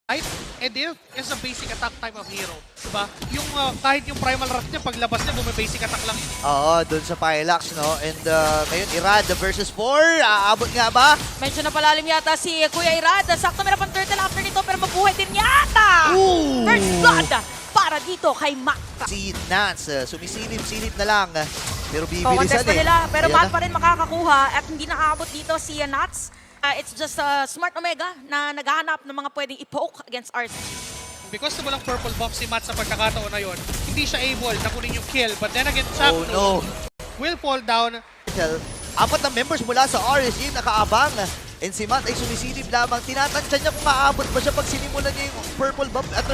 Edith is a basic attack type of hero. Diba? Yung kahit yung primal rush niya, paglabas niya, bumi-basic attack lang yun. Oo, dun sa Pylax, no? And ngayon, Irad versus 4. Aabot nga ba? Medyo napalalim yata si Kuya Irad. Sakto meron pang turtle after nito pero mabuhay din yata. Ooh! First blood para dito kay Matt. Si Nats, sumisilip-silip na lang. Pero Contest bibilisan pa nila pero Ayan Matt na. pa rin makakakuha at hindi nakaabot dito si Nats. It's just Smart Omega na naghahanap ng mga pwedeng i-poke against RC. Because na walang purple buff si Matt sa pagkakataon na yun, hindi siya able na kunin yung kill. But then again, Oh Chapter no. will fall down. Apat na members mula sa RSG nakaabang. And si Matt ay sumisilip lamang. Tinatansya niya kung maabot ba siya pag sinimulan niya yung purple buff at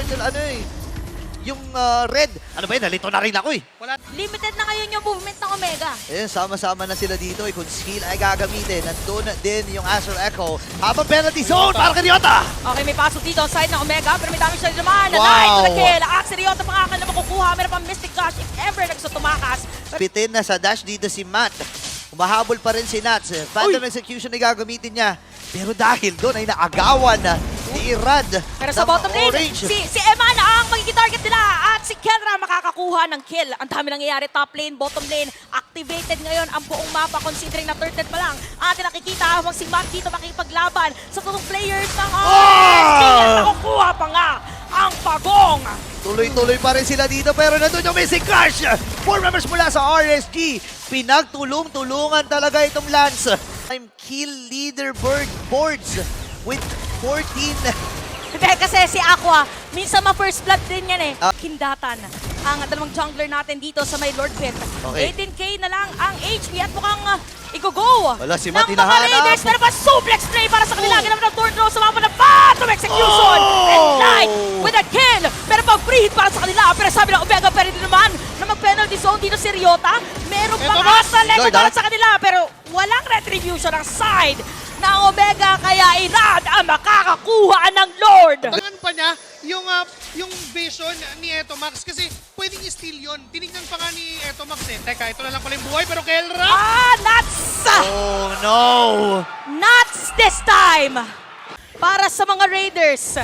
yung red. Ano ba yun? Nalito na rin ako eh. Wala. Limited na ngayon yung movement ng Omega. Ayun, sama-sama na sila dito. Kung skill ay gagamitin, nandun din yung Astral Echo. Habang penalty zone para kay Ryota! Okay, may pasok dito side ng Omega pero may damage siya naman. Wow. Nice to the kill. Axel Ryota pa nga na makukuha. Meron pang Mystic Gush if ever nagso tumakas. Pitin na sa dash dito si Matt. Humahabol pa rin si Nats. Phantom Execution ay gagamitin niya. Pero dahil doon ay naagawan na ni Irad. Pero sa bottom lane, si Emma na ang magiging target nila at si Kendra makakakuha ng kill. Ang dami nangyayari, top lane, bottom lane, activated ngayon ang buong mapa considering na third pa lang. Atin nakikita habang si Matt dito makikipaglaban sa totoong players ng RSG at nakukuha pa nga ang pagong. Tuloy-tuloy pa rin sila dito pero nandun yung Missing Crush! 4 members mula sa RSG. Pinagtulong-tulungan talaga itong Lance. I'm kill leaderboard boards with 14. Hindi, kasi si Aqua, minsan ma-first blood din yan eh. Kindatan ang dalawang jungler natin dito sa may Lord Pit. Okay. 18k na lang ang HP at mukhang i-go-go. Wala, si Matt ng mga hinahanap. Raiders. Meron pa suplex play para sa kanila. Ginawa ng Tornado sa mga Phantom Execution. And Knight with a kill. Meron pa free hit para sa kanila. Pero sabi ng Omega, pero din naman na mag-penalty zone dito si Ryota. Meron pa nga sa Lego para sa kanila. Pero walang retribution ang side ng Omega. Kaya Irad ang makakakuha ng Lord. Tangan pa niya yung vision ni Eto Max kasi pwedeng i-steal yun. Tinignan pa nga ni Eto Max eh. Teka, ito na lang pala yung buhay pero Kelra! Nuts! Oh no! Nuts this time! Para sa mga Raiders,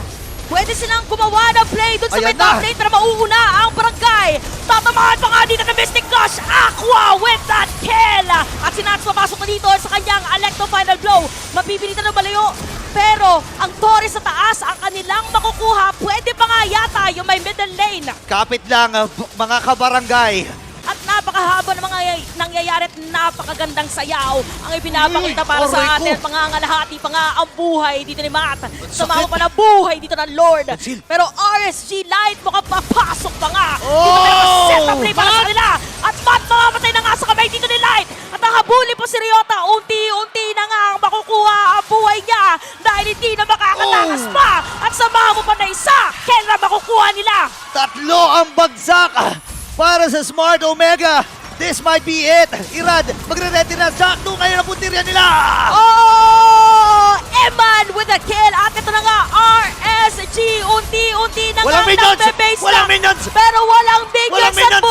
pwede silang gumawa ng play dun sa Ayan may top na. lane pero mauuna ang barangay. Tatamaan pa nga dito ng Mystic Gush. Aqua with that kill! At si Nuts papasok na dito sa kanyang Alecto Final Blow. Mapipilitan ng balayo. Pero ang Torres sa taas, ang kanilang makukuha, pwede pa nga yata yung may middle lane. Kapit lang mga kabarangay. At napakahaba ng mga nangyayari at napakagandang sayaw ang ipinapakita para sa aray atin. ko. Pangangalahati pa nga ang buhay dito ni Matt. Sumama pa ng buhay dito ng Lord. Pero RSG Light mukhang papasok pa nga. Dito meron pa set up play para sa kanila. At Matt mamamatay na nga sa kamay dito ni Light. At ang habuli po si Ryota. Unti-unti na nga ang makukuha ang buhay niya. Dahil hindi na makakatakas pa. At samahan mo pa na isa. Kailan makukuha nila? Tatlo ang bagsak para sa Smart Omega. This might be it. Irad, magre-ready na. Sakto ngayon ang puntirya nila. Oh! Eman with a kill. At ito na nga, RSG. Unti-unti na Walang nga minions! nagbe-base Walang na. minions! Pero walang minions Walang at minions!